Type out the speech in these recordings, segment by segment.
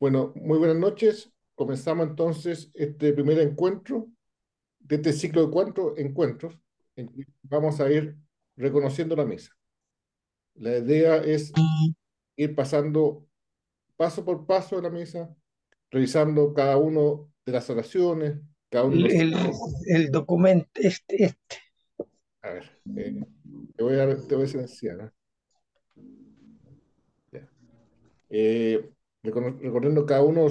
Bueno, muy buenas noches. Comenzamos entonces este primer encuentro de este ciclo de cuatro encuentros en que vamos a ir reconociendo la misa. La idea es ir pasando paso por paso de la misa, revisando cada uno de las oraciones, cada uno de El, los... el, el documento, A ver, te voy a silenciar, ¿eh? Ya. Recorriendo cada uno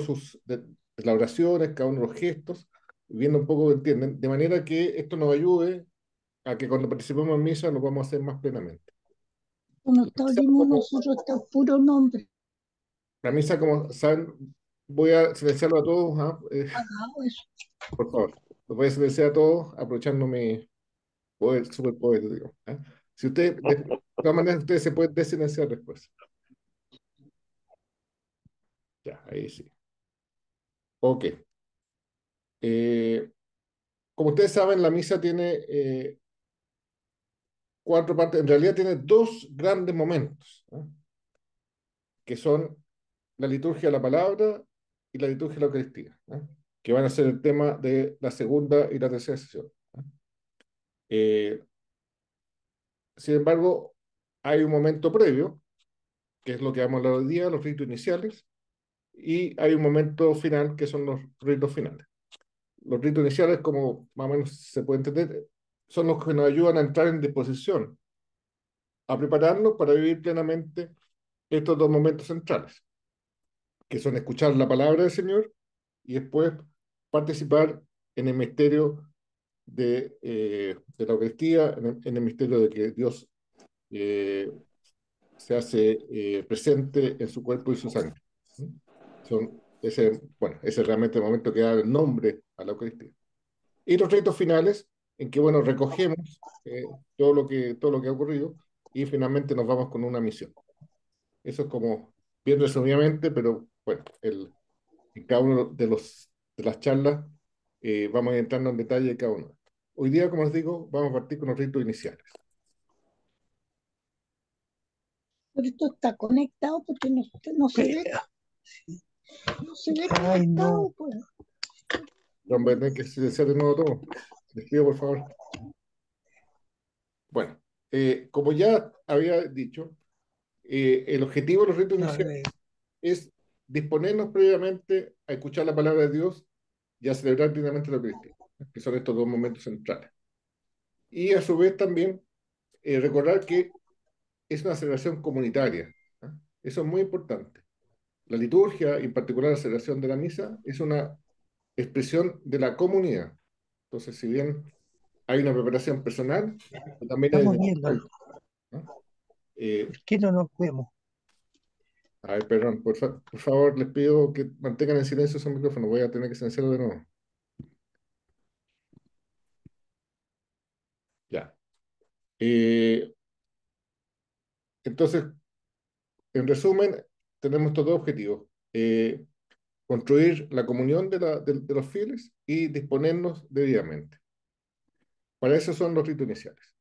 de las oraciones, cada uno de los gestos, viendo un poco que entienden, de manera que esto nos ayude a que cuando participemos en misa lo vamos a hacer más plenamente. no La está misa, oyendo como, nosotros, está puro nombre. la misa, como saben, voy a silenciarlo a todos, ¿ah? Eso. Por favor. Los voy a silenciar a todos, aprovechando mi poder, superpoder, digo, ¿ah? Si usted, de todas maneras, ustedes se pueden desilenciar después. Ya, ahí sí. Ok. Eh, Como ustedes saben, la misa tiene cuatro partes, en realidad tiene dos grandes momentos, ¿ah? Que son la liturgia de la palabra y la liturgia de la Eucaristía, ¿ah? Que van a ser el tema de la segunda y la tercera sesión, ¿ah? Eh, Sin embargo, hay un momento previo, que es lo que vamos a hablar hoy día, los ritos iniciales, y hay un momento final, que son los ritos finales. Los ritos iniciales, como más o menos se puede entender, son los que nos ayudan a entrar en disposición, a prepararnos para vivir plenamente estos dos momentos centrales, que son escuchar la palabra del Señor y después participar en el misterio de la Eucaristía, en el misterio de que Dios eh, se hace presente en su cuerpo y su sangre. ¿Sí? Bueno, ese es realmente el momento que da el nombre a la Eucaristía. Y los ritos finales, en que, bueno, recogemos todo lo que ha ocurrido y finalmente nos vamos con una misión. Eso es como bien resumidamente, pero bueno, en cada uno de las charlas vamos a ir entrando en detalle de cada uno. Hoy día, como les digo, vamos a partir con los ritos iniciales. Pero esto está conectado porque no se ve, no se ve Ay, conectado, no. pues. Vamos a tener que silenciar de nuevo todo. Les pido, por favor. Bueno, como ya había dicho, el objetivo de los ritos A iniciales ver, es disponernos previamente a escuchar la palabra de Dios y a celebrar dignamente la Eucaristía, que son estos dos momentos centrales. Y a su vez también recordar que es una celebración comunitaria, ¿ah? Eso es muy importante. La liturgia, y en particular la celebración de la misa, es una expresión de la comunidad. Entonces, si bien hay una preparación personal, también hay estamos una viendo. individual, ¿no? Eh, ¿Por qué no nos vemos? a ver, perdón, por favor, les pido que mantengan en silencio su micrófono. Voy a tener que silenciarlo de nuevo. Ya. Eh, entonces, en resumen, tenemos estos dos objetivos. Construir la comunión de los fieles y disponernos debidamente. Para eso son los ritos iniciales.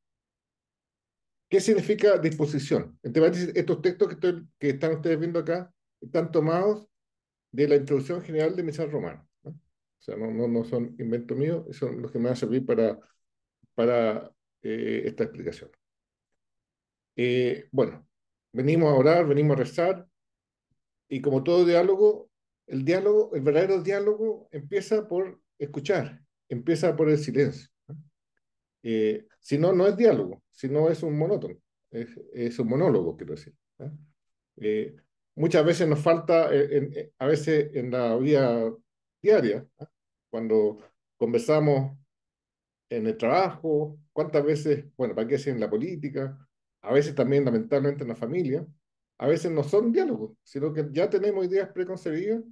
¿Qué significa disposición? Estos textos que están ustedes viendo acá están tomados de la introducción general de Misal Romano, ¿no? O sea, no son inventos míos, son los que me van a servir para esta explicación. Bueno, venimos a orar, venimos a rezar, y como todo diálogo, el verdadero diálogo empieza por escuchar, empieza por el silencio. Si no, no es diálogo, si no es un monótono, es un monólogo, quiero decir, ¿eh? Eh, Muchas veces nos falta, a veces en la vida diaria, ¿eh? Cuando conversamos en el trabajo, cuántas veces, bueno, para qué decir en la política, a veces también lamentablemente en la familia, a veces no son diálogos, sino que ya tenemos ideas preconcebidas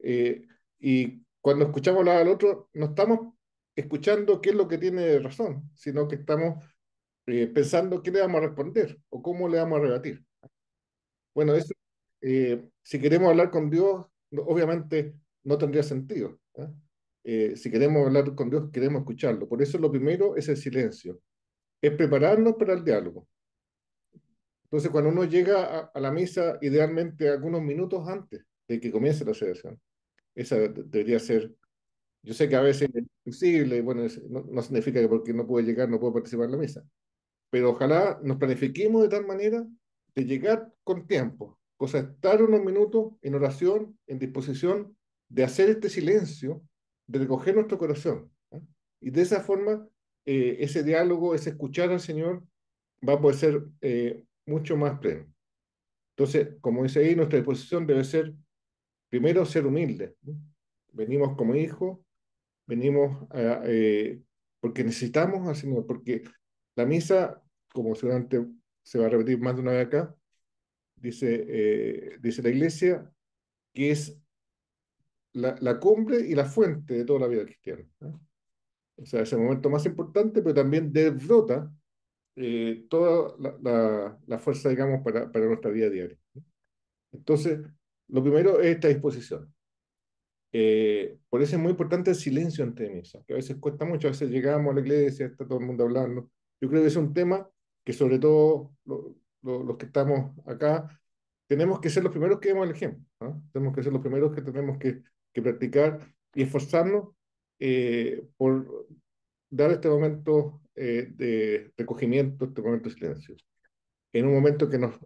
eh, y cuando escuchamos hablar al otro, no estamos escuchando qué es lo que tiene razón, sino que estamos pensando qué le vamos a responder o cómo le vamos a rebatir. Bueno, eso, si queremos hablar con Dios, obviamente no tendría sentido, ¿eh? Si queremos hablar con Dios, queremos escucharlo. Por eso lo primero es el silencio, es prepararnos para el diálogo. Entonces, cuando uno llega a la misa, idealmente algunos minutos antes, de que comience la celebración. Esa debería ser, yo sé que a veces es imposible, bueno, no, no significa que porque no puedo llegar no puedo participar en la misa, pero ojalá nos planifiquemos de tal manera de llegar con tiempo, cosa de estar unos minutos en oración, en disposición de hacer este silencio, de recoger nuestro corazón. ¿Eh? Y de esa forma, ese diálogo, ese escuchar al Señor, va a poder ser mucho más pleno. Entonces, como dice ahí, nuestra disposición debe ser, primero, ser humilde. ¿No? Venimos como hijos, venimos porque necesitamos al Señor, porque la misa, como seguramente se va a repetir más de una vez acá, dice la Iglesia que es la cumbre y la fuente de toda la vida cristiana. ¿No? O sea, es el momento más importante, pero también desbrota toda la fuerza, digamos, para nuestra vida diaria. Entonces, lo primero es esta disposición. Por eso es muy importante el silencio entre misas, que a veces cuesta mucho, a veces llegamos a la iglesia, está todo el mundo hablando. Yo creo que es un tema que sobre todo los que estamos acá tenemos que ser los primeros que demos el ejemplo. ¿No? Tenemos que ser los primeros que tenemos que practicar y esforzarnos por dar este momento de recogimiento, este momento de silencio. En un momento que nos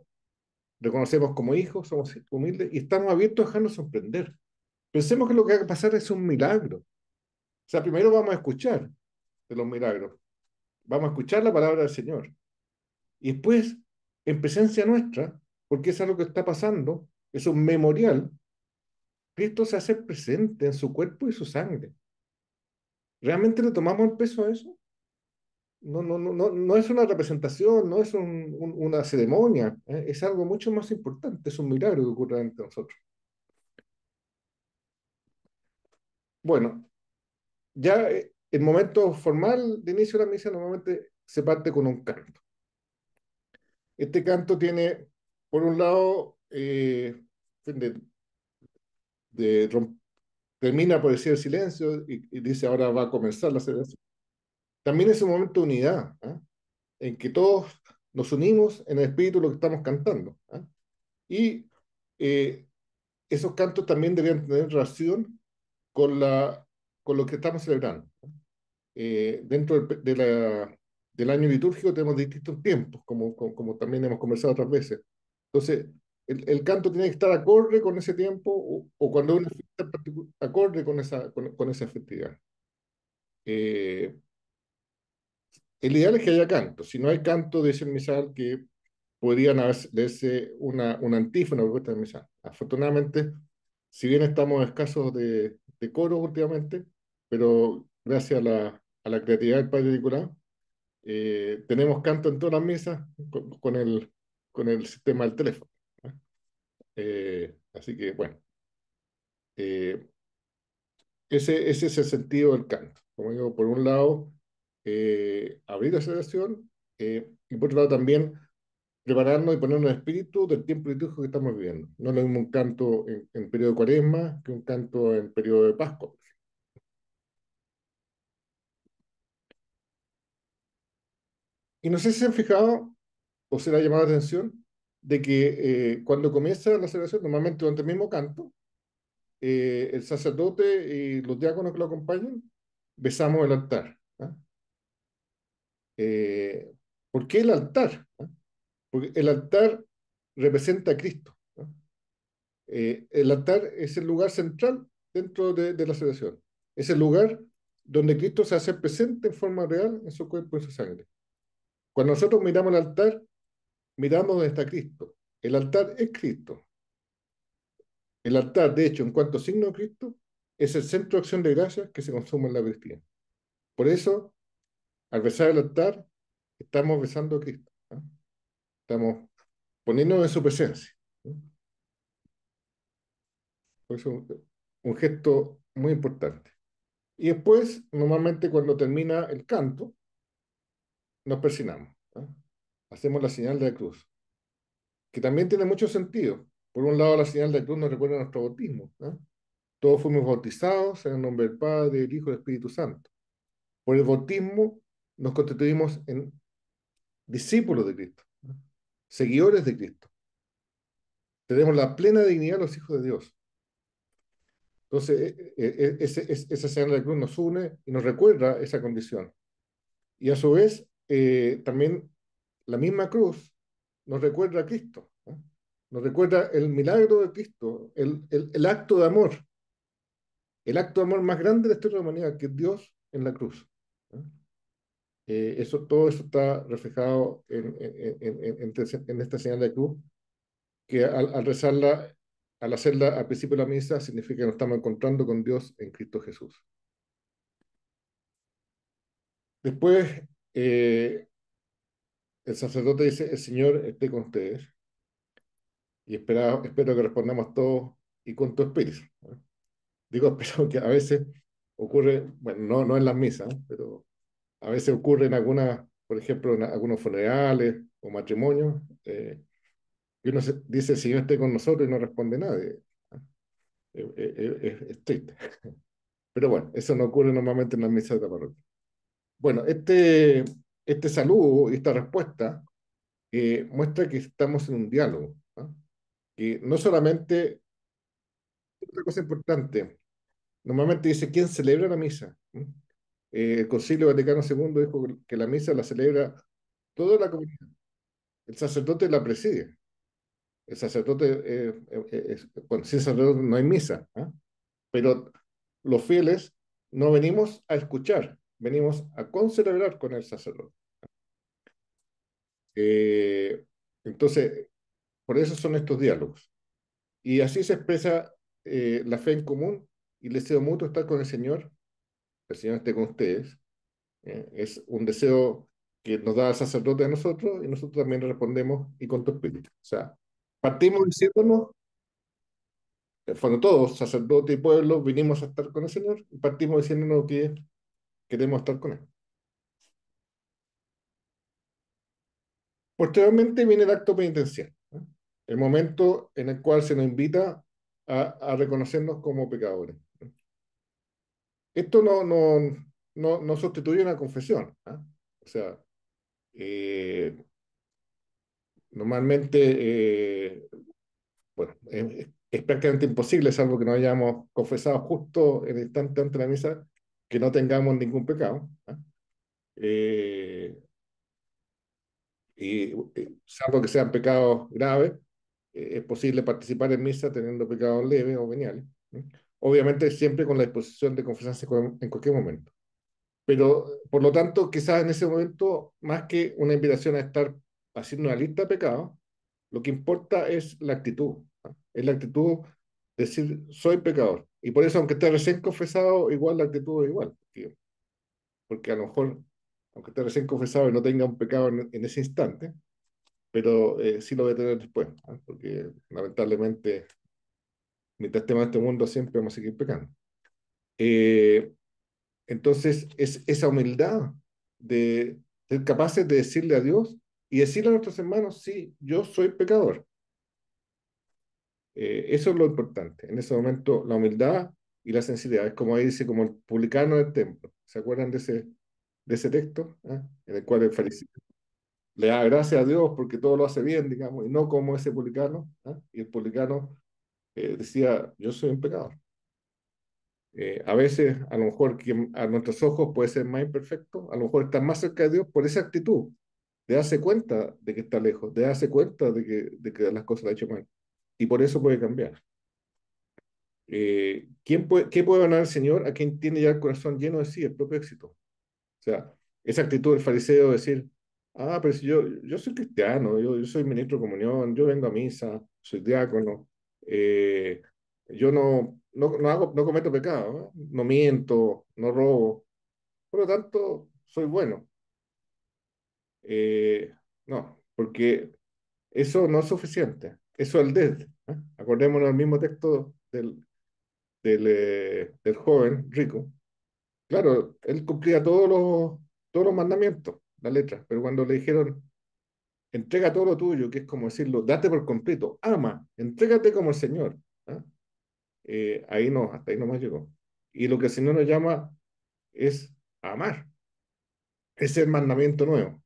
reconocemos como hijos, somos humildes y estamos abiertos a dejarnos sorprender. Pensemos que lo que va a pasar es un milagro. O sea, primero vamos a escuchar de los milagros, vamos a escuchar la palabra del Señor. Y después, en presencia nuestra, porque es algo que está pasando, es un memorial, Cristo se hace presente en su cuerpo y su sangre. ¿Realmente le tomamos el peso a eso? No, no, no, no, no es una representación, no es una ceremonia, ¿eh? Es algo mucho más importante, es un milagro que ocurre entre nosotros. Bueno, ya el momento formal de inicio de la misa normalmente se parte con un canto. Este canto tiene, por un lado, de, termina por decir el silencio y dice ahora va a comenzar la celebración. También es un momento de unidad, ¿eh? En que todos nos unimos en el espíritu de lo que estamos cantando. ¿Eh? Y eh, esos cantos también deberían tener relación con, con lo que estamos celebrando. Dentro del año litúrgico tenemos distintos tiempos, como también hemos conversado otras veces. Entonces, el canto tiene que estar acorde con ese tiempo o cuando una fiesta acorde con esa festividad. Eh, el ideal es que haya canto. Si no hay canto, dice el misal que podrían leerse una antífona o propuesta del misal. Afortunadamente, si bien estamos escasos de coro últimamente, pero gracias a la creatividad del Padre Nicolás, tenemos canto en todas las misas con el sistema del teléfono. ¿Eh? Así que, bueno, eh, ese es el sentido del canto. Como digo, por un lado, abrir la celebración y por otro lado también prepararnos y ponernos en espíritu del tiempo litúrgico que estamos viviendo. No es lo mismo un canto en periodo de Cuaresma que un canto en periodo de Pascua. Y no sé si se han fijado o se le ha llamado la atención de que cuando comienza la celebración, normalmente durante el mismo canto, el sacerdote y los diáconos que lo acompañan, besamos el altar. ¿Ah? Eh, ¿Por qué el altar? ¿Ah? Porque el altar representa a Cristo. ¿Ah? El altar es el lugar central dentro de la celebración. Es el lugar donde Cristo se hace presente en forma real en su cuerpo y su sangre. Cuando nosotros miramos el altar, miramos donde está Cristo. El altar es Cristo. El altar, de hecho, en cuanto signo de Cristo, es el centro de acción de gracias que se consuma en la Eucaristía. Por eso, al besar el altar, estamos besando a Cristo. ¿No? Estamos poniéndonos en su presencia. ¿No? Por eso, un gesto muy importante. Y después, normalmente cuando termina el canto, nos persignamos. ¿No? Hacemos la señal de la cruz, que también tiene mucho sentido. Por un lado, la señal de la cruz nos recuerda nuestro bautismo. ¿No? Todos fuimos bautizados en el nombre del Padre, del Hijo y del Espíritu Santo. Por el bautismo nos constituimos en discípulos de Cristo, ¿no? Seguidores de Cristo. Tenemos la plena dignidad de los hijos de Dios. Entonces, esa señal de la cruz nos une y nos recuerda esa condición. Y a su vez, también la misma cruz nos recuerda a Cristo, ¿no? Nos recuerda el milagro de Cristo, el acto de amor, el acto de amor más grande de la historia de la humanidad, que es Dios en la cruz, ¿no? Todo eso está reflejado en esta señal de cruz, que al rezarla, al hacerla al principio de la misa, significa que nos estamos encontrando con Dios en Cristo Jesús. Después, el sacerdote dice: el Señor esté con ustedes, y espero que respondamos todos y con tu espíritu, ¿no? Digo, espero, que a veces ocurre, bueno, no en las misas, ¿no? Pero a veces ocurre en algunas, por ejemplo, en algunos funerales o matrimonios, y uno dice: el Señor esté con nosotros, y no responde nadie, ¿no? Es triste. Pero bueno, eso no ocurre normalmente en las misas de la parroquia. Bueno, este saludo y esta respuesta muestra que estamos en un diálogo, ¿no? Que no solamente, otra cosa importante, normalmente dice: ¿quién celebra la misa? ¿Mm? El Concilio Vaticano II dijo que la misa la celebra toda la comunidad. El sacerdote la preside. El sacerdote, bueno, sin sacerdote no hay misa, ¿ah? Pero los fieles no venimos a escuchar, venimos a concelebrar con el sacerdote. Eh, entonces, por eso son estos diálogos. Y así se expresa la fe en común y el deseo mutuo estar con el Señor. El Señor esté con ustedes. Es un deseo que nos da el sacerdote a nosotros, y nosotros también respondemos: y con tu espíritu. O sea, partimos diciéndonos, cuando todos, sacerdote y pueblo, vinimos a estar con el Señor, y partimos diciéndonos que queremos estar con Él. Posteriormente viene el acto penitencial, ¿no? El momento en el cual se nos invita a reconocernos como pecadores. Esto no sustituye una confesión, ¿ah? O sea, eh, normalmente, bueno, es prácticamente imposible, salvo que nos hayamos confesado justo en el instante ante la misa, que no tengamos ningún pecado, ¿ah? Eh, Salvo que sean pecados graves, es posible participar en misa teniendo pecados leves o veniales, ¿no? Obviamente siempre con la disposición de confesarse en cualquier momento. Pero, por lo tanto, quizás en ese momento, más que una invitación a estar haciendo una lista de pecados, lo que importa es la actitud, ¿no? Es la actitud de decir: soy pecador. Y por eso, aunque esté recién confesado, igual la actitud es igual. Porque a lo mejor, aunque esté recién confesado y no tenga un pecado en ese instante, pero sí lo voy a tener después, ¿no? Porque lamentablemente, mientras estemos en este mundo, siempre vamos a seguir pecando. Eh, entonces, es esa humildad de ser capaces de decirle a Dios y decirle a nuestros hermanos: sí, yo soy pecador. Eso es lo importante. En ese momento, la humildad y la sensibilidad. Es como ahí dice: como el publicano del templo. ¿Se acuerdan de ese texto? ¿Ah? En el cual el fariseo le da gracias a Dios porque todo lo hace bien, digamos, y no como ese publicano, ¿ah? Y el publicano decía: yo soy un pecador. A veces, a lo mejor, que a nuestros ojos puede ser más imperfecto, a lo mejor está más cerca de Dios por esa actitud, de darse cuenta de que está lejos, de darse cuenta de que las cosas las ha hecho mal. Y por eso puede cambiar. ¿Qué puede ganar el Señor a quien tiene ya el corazón lleno de sí, el propio éxito? O sea, esa actitud del fariseo de decir: ah, pero si yo soy cristiano, yo soy ministro de comunión, yo vengo a misa, soy diácono, yo no cometo pecado, ¿no? No miento, no robo, por lo tanto, soy bueno. No, porque eso no es suficiente. Eso es el dead, ¿eh? Acordémonos del mismo texto del joven rico. Claro, él cumplía todos los mandamientos, la letra, pero cuando le dijeron: entrega todo lo tuyo, que es como decirlo, date por completo, ama, entrégate como el Señor, ¿ah? Ahí no, hasta ahí nomás llegó. Y lo que el Señor nos llama es a amar. Ese es el mandamiento nuevo.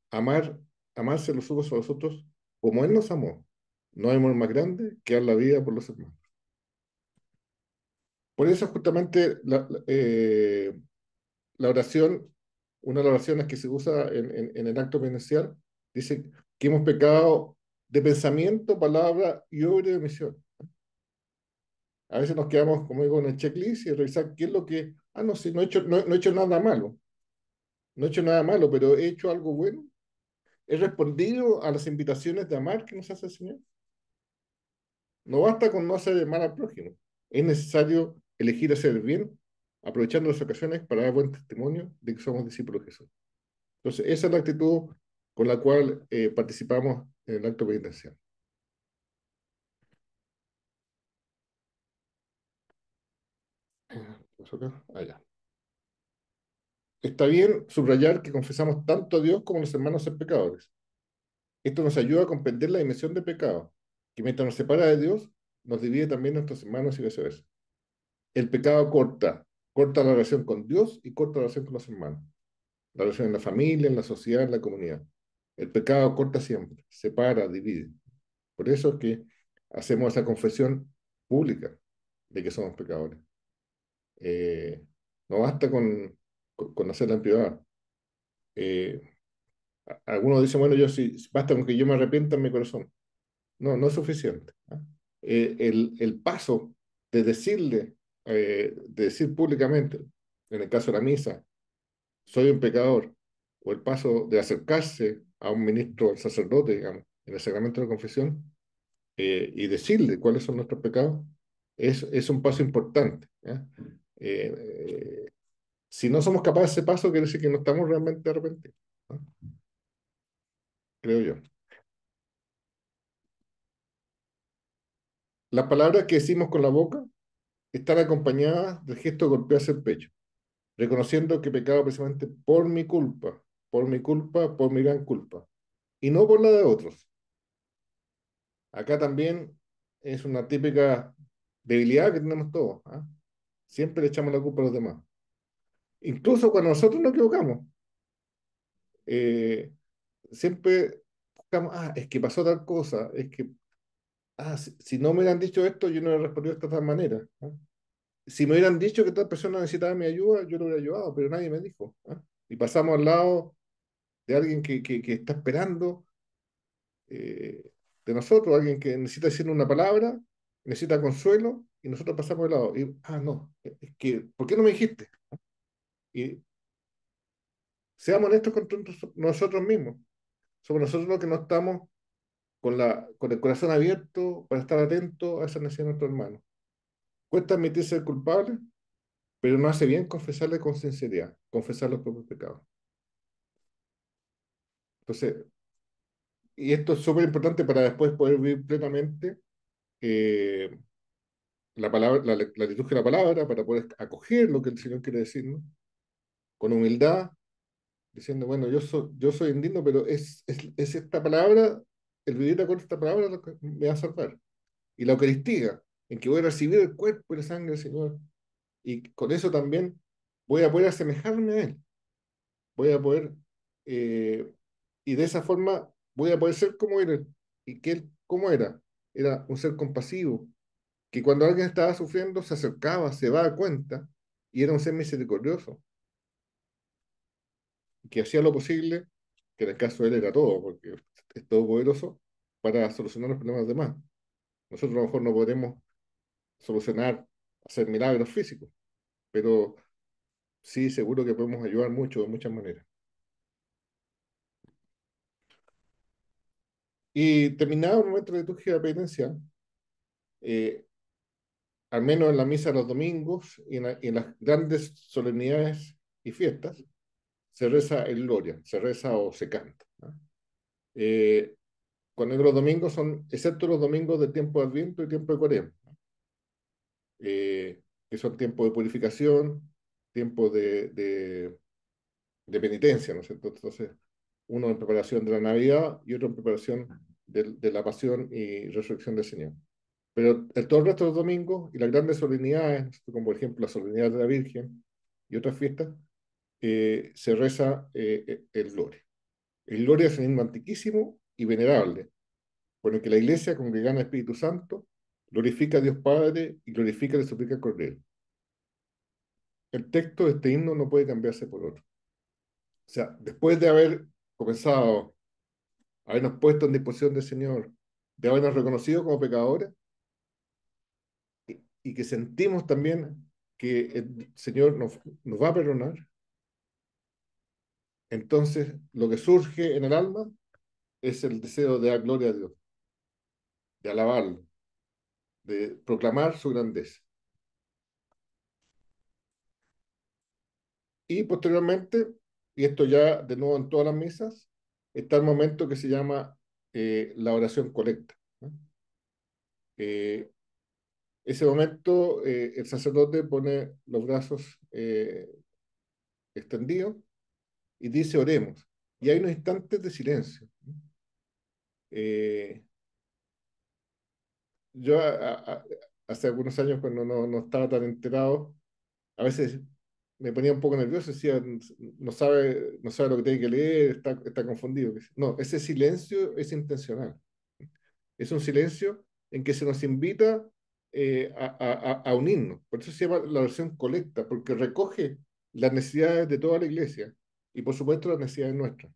Amar, amarse los unos a los otros como Él nos amó. No hay amor más grande que dar la vida por los hermanos. Por eso justamente la oración, una de las oraciones que se usa en el acto penitencial, dice que hemos pecado de pensamiento, palabra y obra de omisión. A veces nos quedamos, como digo, en el checklist y revisar qué es lo que, no, sí, no he hecho nada malo, no he hecho nada malo, pero he hecho algo bueno. He respondido a las invitaciones de amar que nos hace el Señor. No basta con no hacer mal al prójimo. Es necesario elegir hacer el bien, aprovechando las ocasiones para dar buen testimonio de que somos discípulos de Jesús. Entonces, esa es la actitud con la cual participamos en el acto penitencial. ¿Pasó acá? Ya. Está bien subrayar que confesamos tanto a Dios como a los hermanos ser pecadores. Esto nos ayuda a comprender la dimensión del pecado, que mientras nos separa de Dios, nos divide también nuestros hermanos y viceversa. El pecado corta la relación con Dios y corta la relación con los hermanos, la relación en la familia, en la sociedad, en la comunidad. El pecado corta siempre, separa, divide. Por eso es que hacemos esa confesión pública de que somos pecadores. Eh, no basta con hacerla en privado. Eh, Algunos dicen, bueno, yo sí, basta con que yo me arrepienta en mi corazón. No, no es suficiente. ¿Ah? El paso de decirle, de decir públicamente, en el caso de la misa, soy un pecador, o el paso de acercarse a un ministro, al sacerdote, digamos, en el sacramento de la confesión, y decirle cuáles son nuestros pecados, es un paso importante. ¿Ya? Eh, eh, si no somos capaces de ese paso, quiere decir que no estamos realmente arrepentidos, ¿no? Creo yo. Las palabras que decimos con la boca están acompañadas del gesto de golpearse el pecho, reconociendo que he pecado precisamente por mi gran culpa, y no por la de otros. Acá también es una típica debilidad que tenemos todos. ¿Ah? Siempre le echamos la culpa a los demás. Incluso cuando nosotros nos equivocamos, eh, siempre buscamos, es que pasó tal cosa, es que, si no me hubieran dicho esto, yo no hubiera respondido de esta tal manera. ¿Ah? Si me hubieran dicho que tal persona necesitaba mi ayuda, yo lo hubiera ayudado, pero nadie me dijo. ¿Ah? Y pasamos al lado de alguien que está esperando eh, de nosotros, alguien que necesita decir una palabra, necesita consuelo, y nosotros pasamos de lado. Y, no, es que, ¿por qué no me dijiste? Y seamos honestos con nosotros mismos. Somos nosotros los que no estamos con el corazón abierto para estar atentos a esa necesidad de nuestro hermano. Cuesta admitir ser culpable, pero no hace bien confesarle con sinceridad, confesar los propios pecados. Entonces, y esto es súper importante para después poder vivir plenamente eh, la palabra, la liturgia de la palabra, para poder acoger lo que el Señor quiere decirnos, con humildad, diciendo, bueno, yo soy indigno, pero es esta palabra, el vivir de acuerdo a esta palabra, lo que me va a salvar. Y la Eucaristía, en que voy a recibir el cuerpo y la sangre del Señor, y con eso también voy a poder asemejarme a Él, voy a poder, eh, y de esa forma voy a poder ser como Él, y que Él, ¿cómo era? Era un ser compasivo, que cuando alguien estaba sufriendo se acercaba, se daba cuenta, y era un ser misericordioso, que hacía lo posible, que en el caso de él era todo, porque es todopoderoso, para solucionar los problemas de los demás. Nosotros a lo mejor no podremos solucionar, hacer milagros físicos, pero sí seguro que podemos ayudar mucho de muchas maneras. Y terminado el momento de liturgia de penitencia, eh, al menos en la misa de los domingos y en las grandes solemnidades y fiestas, se reza el Gloria, se reza o se canta, ¿no? Eh, Cuando digo los domingos son, excepto los domingos de tiempo de Adviento y tiempo de Cuaresma, que son tiempos de purificación, tiempos de penitencia, ¿no es cierto? Entonces, uno en preparación de la Navidad y otro en preparación de la pasión y resurrección del Señor. Pero el todo el resto de los domingos y las grandes solemnidades, como por ejemplo la solemnidad de la Virgen y otras fiestas, se reza el Gloria. El Gloria es un himno antiquísimo y venerable, por el que la Iglesia, congregada en el Espíritu Santo, glorifica a Dios Padre y glorifica y le suplica al Cordero. el texto de este himno no puede cambiarse por otro. O sea, después de haber comenzado, habernos puesto en disposición del Señor, de habernos reconocido como pecadores, y que sentimos también que el Señor nos va a perdonar, entonces lo que surge en el alma es el deseo de dar gloria a Dios, de alabarlo, de proclamar su grandeza. Y posteriormente, y esto ya de nuevo en todas las misas, está el momento que se llama la oración colecta, ¿no? Eh, Ese momento el sacerdote pone los brazos extendidos y dice oremos. Y hay unos instantes de silencio, ¿no? Eh, yo hace algunos años cuando no estaba tan enterado, a veces me ponía un poco nervioso, decía, no sabe lo que tiene que leer, está confundido. No, ese silencio es intencional. Es un silencio en que se nos invita a unirnos. Por eso se llama la oración colecta, porque recoge las necesidades de toda la iglesia y por supuesto las necesidades nuestras.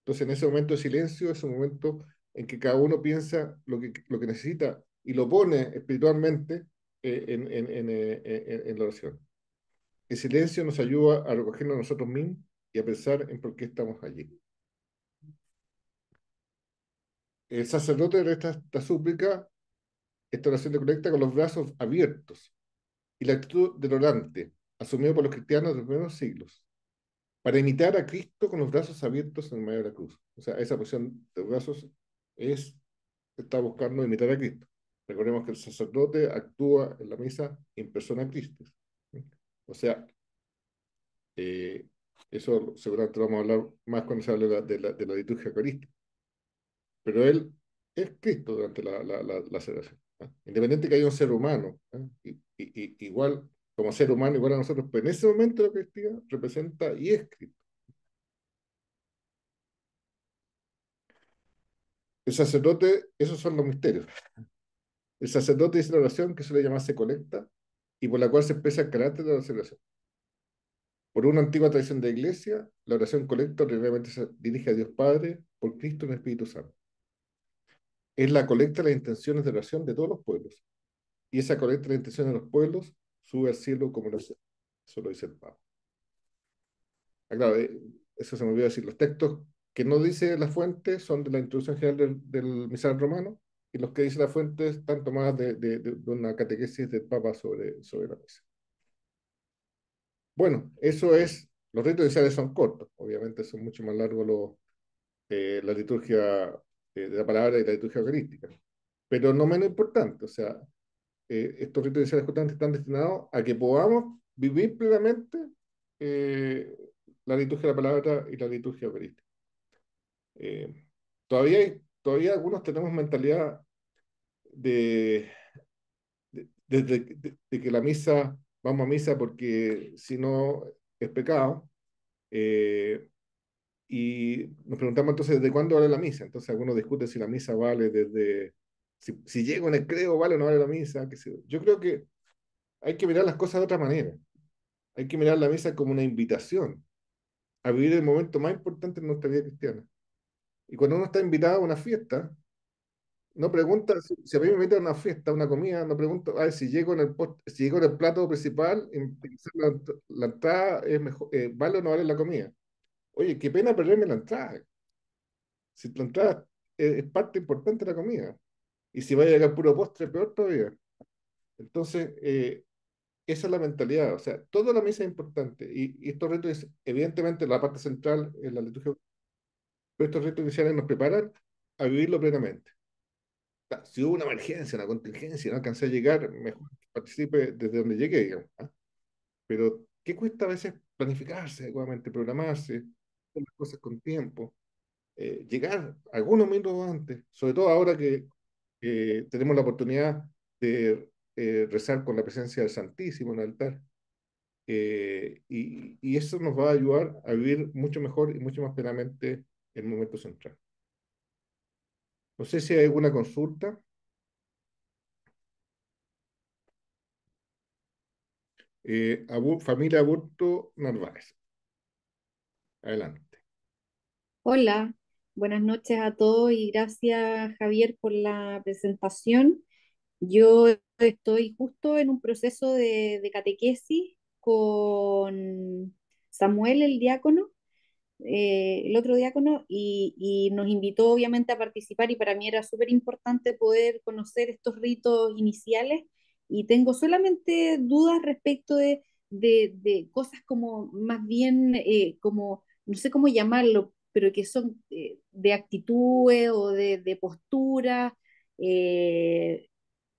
Entonces en ese momento de silencio es un momento en que cada uno piensa lo que necesita y lo pone espiritualmente en la oración. El silencio nos ayuda a recogernos a nosotros mismos y a pensar en por qué estamos allí. El sacerdote de esta súplica, esta oración de colecta con los brazos abiertos y la actitud del orante, asumido por los cristianos de los primeros siglos, para imitar a Cristo con los brazos abiertos en medio de la cruz. O sea, esa posición de brazos está buscando imitar a Cristo. Recordemos que el sacerdote actúa en la misa en persona Cristo. O sea, eh, eso seguramente lo vamos a hablar más cuando se hable de la liturgia eucarística. Pero él es Cristo durante la celebración, ¿eh? Independiente que haya un ser humano, ¿eh? Igual, como ser humano, igual a nosotros, pero en ese momento la Eucaristía representa y es Cristo. El sacerdote, esos son los misterios. El sacerdote dice la oración que suele llamarse colecta y por la cual se expresa el carácter de la celebración. Por una antigua tradición de la Iglesia, la oración colecta ordinariamente se dirige a Dios Padre por Cristo en el Espíritu Santo. Es la colecta de las intenciones de oración de todos los pueblos. Y esa colecta de las intenciones de los pueblos sube al cielo como lo hace. Eso lo dice el Papa. Ah, claro, eso se me olvidó decir. Los textos que no dice la fuente son de la introducción general del misal romano y los que dice la fuente están tomadas de una catequesis del Papa sobre la misa. Bueno, eso es. Los ritos iniciales son cortos, obviamente son mucho más largos la liturgia de la palabra y la liturgia eucarística, pero no menos importante. O sea, estos ritos iniciales justamente están destinados a que podamos vivir plenamente eh, la liturgia de la palabra y la liturgia eucarística. Eh, todavía algunos tenemos mentalidad de, de que la misa, vamos a misa porque si no es pecado, y nos preguntamos entonces desde cuándo vale la misa. Entonces algunos discuten si la misa vale si llego en el credo, vale o no vale la misa. Qué sé yo. Yo creo que hay que mirar las cosas de otra manera. Hay que mirar la misa como una invitación a vivir el momento más importante en nuestra vida cristiana. Y cuando uno está invitado a una fiesta, no pregunta, si a mí me invitan a una fiesta, a una comida, no pregunto, a ver, si llego en el plato principal, la entrada es mejor, ¿vale o no vale la comida? Oye, qué pena perderme la entrada. Si la entrada es parte importante de la comida. Y si vaya a llegar puro postre, peor todavía. Entonces, esa es la mentalidad. O sea, toda la misa es importante. Y estos ritos, evidentemente, la parte central es la liturgia, pero estos ritos iniciales nos preparan a vivirlo plenamente. Si hubo una emergencia, una contingencia, no alcancé a llegar, mejor que participe desde donde llegué, digamos, ¿ah? Pero, ¿qué cuesta a veces planificarse adecuadamente, programarse, hacer las cosas con tiempo, llegar algunos minutos antes, sobre todo ahora que tenemos la oportunidad de rezar con la presencia del Santísimo en el altar? Y eso nos va a ayudar a vivir mucho mejor y mucho más plenamente el momento central. No sé si hay alguna consulta. Familia Aburto Narváez. Adelante. Hola, buenas noches a todos y gracias Javier por la presentación. Yo estoy justo en un proceso de catequesis con Samuel, el diácono, el otro diácono, y nos invitó obviamente a participar y para mí era súper importante poder conocer estos ritos iniciales y tengo solamente dudas respecto de cosas como más bien como, no sé cómo llamarlo, pero que son de actitudes o de postura, eh,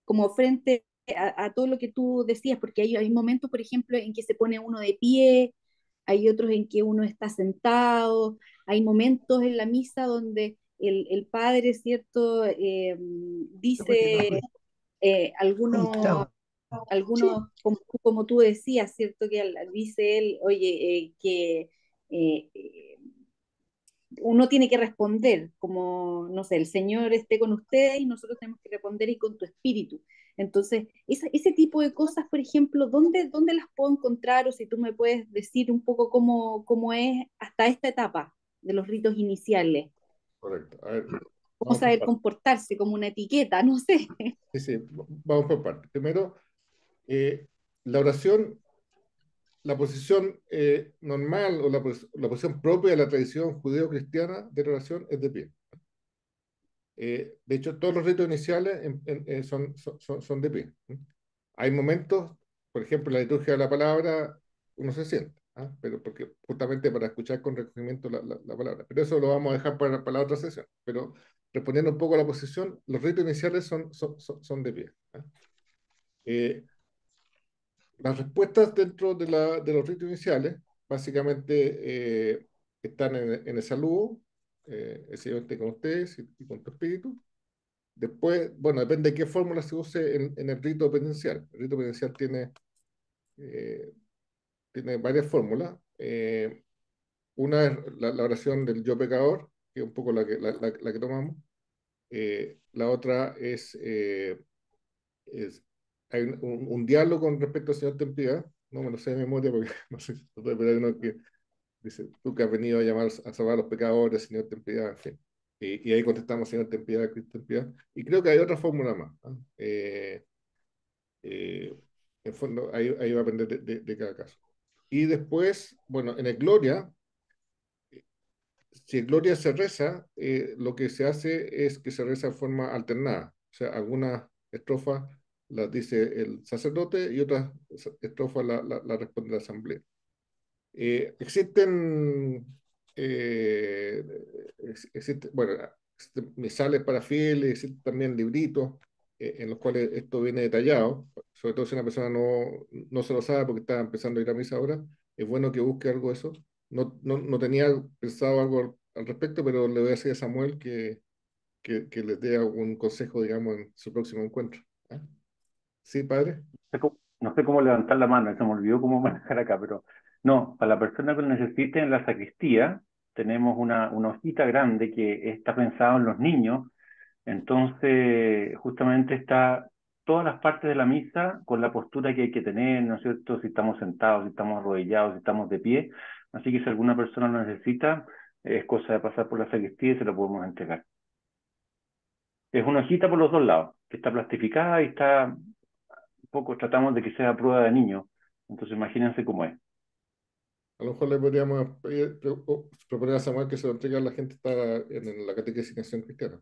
como frente a todo lo que tú decías, porque hay momentos, por ejemplo, en que se pone uno de pie, hay otros en que uno está sentado, hay momentos en la misa donde el padre, ¿cierto? Dice algunos, Sí, como tú decías, ¿cierto? Que dice él, oye, que eh, uno tiene que responder, como, no sé, el Señor esté con ustedes y nosotros tenemos que responder y con tu espíritu. Entonces, ese tipo de cosas, por ejemplo, ¿dónde las puedo encontrar? O si tú me puedes decir un poco cómo es hasta esta etapa de los ritos iniciales. Correcto. A ver, Cómo vamos por saber partes. comportarse como una etiqueta, no sé. Sí, sí, vamos por partes. Primero, la oración, la posición normal o la posición propia de la tradición judeo-cristiana de la oración es de pie. De hecho, todos los ritos iniciales son de pie. Hay momentos, por ejemplo, en la liturgia de la palabra, uno se sienta, ¿ah? Pero porque justamente para escuchar con recogimiento la palabra. Pero eso lo vamos a dejar para la otra sesión. Pero respondiendo un poco a la posición, los ritos iniciales son de pie. ¿Ah? Eh, las respuestas dentro de los ritos iniciales, básicamente, están en el saludo, el Señor esté con ustedes y con tu espíritu. Después, bueno, depende de qué fórmula se use en el rito penitencial. El rito penitencial eh, tiene varias fórmulas. Una es la oración del yo pecador, que es un poco la que tomamos. La otra es hay un diálogo con respecto al Señor ten piedad. No me lo sé de memoria porque no sé, pero hay uno que dice, tú que has venido a llamar a salvar a los pecadores, Señor ten piedad, en fin. Y ahí contestamos, Señor ten piedad, Cristo ten piedad. Y creo que hay otra fórmula más, ¿no? Eh, en fondo, ahí va a depender de cada caso. Y después, bueno, en el Gloria, si el Gloria se reza, lo que se hace es que se reza de forma alternada. O sea, algunas estrofas las dice el sacerdote y otras estrofas la responde la asamblea. Existen, bueno, existen misales para fieles, existen también libritos en los cuales esto viene detallado, sobre todo si una persona no se lo sabe porque está empezando a ir a misa ahora, es bueno que busque algo de eso. No tenía pensado algo al respecto, pero le voy a decir a Samuel que les dé algún consejo, digamos, en su próximo encuentro. ¿Ah? ¿Sí, padre? No sé cómo levantar la mano, se me olvidó cómo manejar acá, pero no, para la persona que lo necesite en la sacristía, tenemos una hojita grande que está pensado en los niños, entonces justamente está todas las partes de la misa con la postura que hay que tener, ¿no es cierto? Si estamos sentados, si estamos arrodillados, si estamos de pie, así que si alguna persona lo necesita, es cosa de pasar por la sacristía y se lo podemos entregar. Es una hojita por los dos lados, que está plastificada y está un poco tratamos de que sea a prueba de niño. Entonces imagínense cómo es. A lo mejor le podríamos proponer a Samuel que se lo entregue a la gente que está en la catequesis de Acción Cristiana.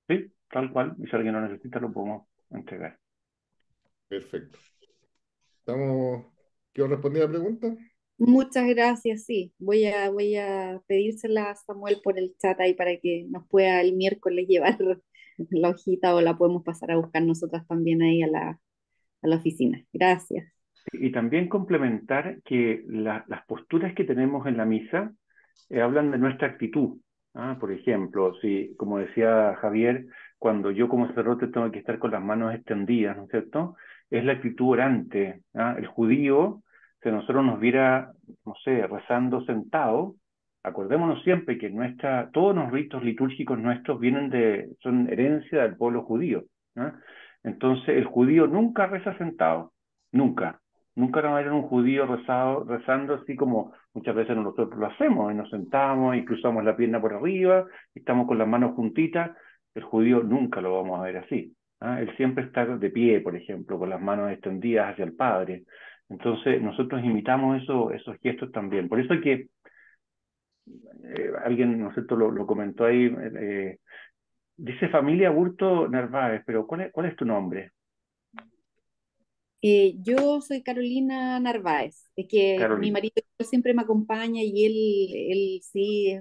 Sí, tal cual. Y si alguien lo necesita, lo podemos entregar. Perfecto. ¿Estamos... ¿Quiero responder a la pregunta? Muchas gracias, sí. Voy a pedírsela a Samuel por el chat ahí para que nos pueda el miércoles llevar la hojita o la podemos pasar a buscar nosotras también ahí a la oficina. Gracias. Y también complementar que las posturas que tenemos en la misa hablan de nuestra actitud. ¿Ah? Por ejemplo, si, como decía Javier, cuando yo como sacerdote tengo que estar con las manos extendidas, ¿no es cierto? Es la actitud orante. ¿Ah? El judío, si nosotros nos viera, no sé, rezando sentado, acordémonos siempre que todos los ritos litúrgicos nuestros son herencia del pueblo judío. ¿Ah? Entonces, el judío nunca reza sentado, nunca. Nunca van a ver a un judío rezando así como muchas veces nosotros lo hacemos, y nos sentamos y cruzamos la pierna por arriba, y estamos con las manos juntitas. El judío nunca lo vamos a ver así. ¿Ah? Él siempre está de pie, por ejemplo, con las manos extendidas hacia el Padre. Entonces nosotros imitamos esos gestos también. Por eso que alguien, ¿no es cierto?, lo comentó ahí, dice familia Burto Narváez, pero ¿cuál es tu nombre? Yo soy Carolina Narváez, es que mi Carolina. marido siempre me acompaña y él sí,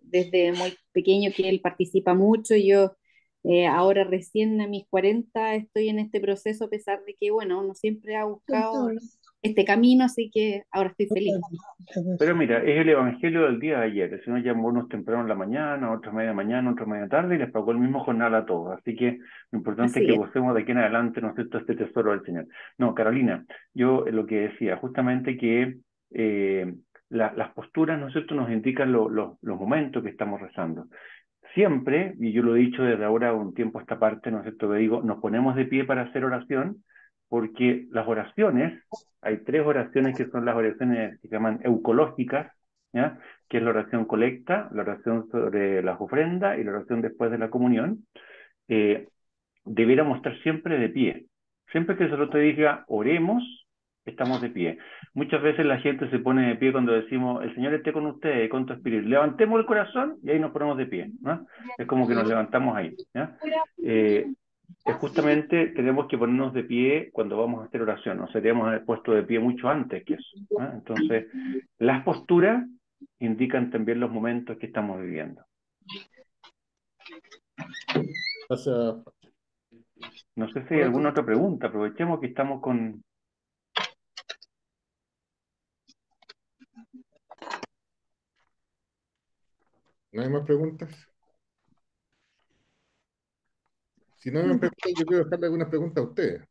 desde muy pequeño que él participa mucho. Yo ahora recién a mis 40 estoy en este proceso, a pesar de que, bueno, uno siempre ha buscado este camino, así que ahora estoy feliz. Pero mira, es el evangelio del día de ayer. El Señor llamó unos temprano en la mañana, otros media mañana, otros media tarde y les pagó el mismo jornal a todos. Así que lo importante es Así que es. gocemos de aquí en adelante, ¿no es cierto?, este tesoro del Señor. No, Carolina, yo lo que decía, justamente que las posturas, ¿no es cierto?, nos indican los momentos que estamos rezando. Siempre, y yo lo he dicho desde ahora un tiempo a esta parte, ¿no es cierto?, que digo, nos ponemos de pie para hacer oración, porque las oraciones, hay tres oraciones que son las oraciones que se llaman eucológicas, ¿ya?, que es la oración colecta, la oración sobre las ofrendas y la oración después de la comunión. eh, Debiéramos estar siempre de pie. Siempre que el sacerdote diga oremos, estamos de pie. Muchas veces la gente se pone de pie cuando decimos el Señor esté con ustedes, con tu espíritu. Levantemos el corazón y ahí nos ponemos de pie, ¿no? Es como que nos levantamos ahí, ¿ya? Es justamente tenemos que ponernos de pie cuando vamos a hacer oración. Nos deberíamos haber puesto de pie mucho antes que eso, ¿no? Entonces, las posturas indican también los momentos que estamos viviendo. Gracias. No sé si hay Bueno, alguna entonces, otra pregunta. Aprovechemos que estamos con... ¿no hay más preguntas? Si no hay más preguntas, yo quiero dejarle algunas preguntas a ustedes,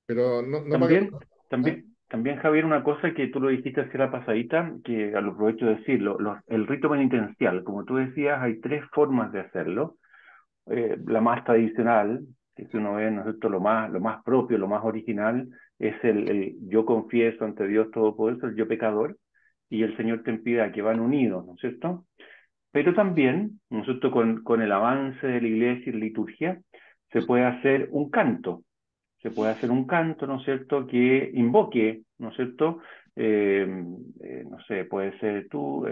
pero no para que... También, ¿Ah? también, Javier, una cosa que tú lo dijiste hacia la pasadita, que lo aprovecho de decirlo, el rito penitencial, como tú decías, hay tres formas de hacerlo. La más tradicional, que si uno ve, ¿no es cierto?, lo más propio, lo más original, es el yo confieso ante Dios Todopoderoso, el yo pecador, y el Señor ten piedad, que van unidos, ¿no es cierto? Pero también, ¿no es cierto?, con el avance de la iglesia y la liturgia, se puede hacer un canto, ¿no es cierto?, que invoque, ¿no es cierto?, no sé, puede ser tú,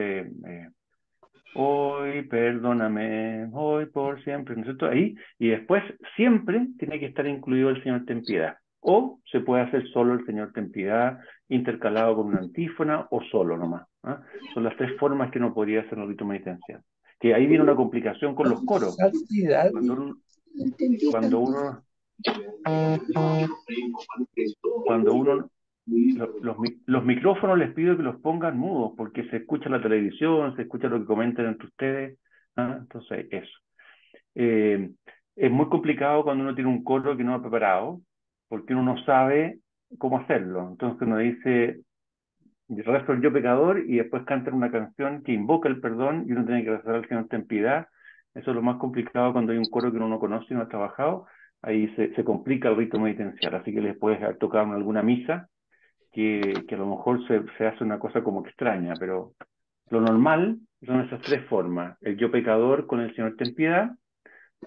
hoy perdóname, hoy por siempre, ¿no es cierto? Ahí, y después siempre tiene que estar incluido el Señor ten piedad. O se puede hacer solo el Señor ten piedad, intercalado con una antífona, o solo nomás. ¿Ah? Son las tres formas que uno podría hacer en el rito penitencial. Que ahí viene una complicación con los coros. Santidad. Cuando uno, No entendí cuando tanto. uno, cuando uno los micrófonos les pido que los pongan mudos porque se escucha la televisión, se escucha lo que comentan entre ustedes. ¿Ah? Entonces, eso. Eh, es muy complicado cuando uno tiene un coro que no ha preparado, porque uno no sabe cómo hacerlo. Entonces uno dice, rezo el yo pecador y después cantan una canción que invoca el perdón y uno tiene que rezar al Señor ten piedad. Eso es lo más complicado cuando hay un coro que uno no conoce y no ha trabajado. Ahí se complica el rito penitencial. Así que les puedes tocar en alguna misa que a lo mejor se hace una cosa como extraña, pero lo normal son esas tres formas: el yo pecador con el Señor ten piedad,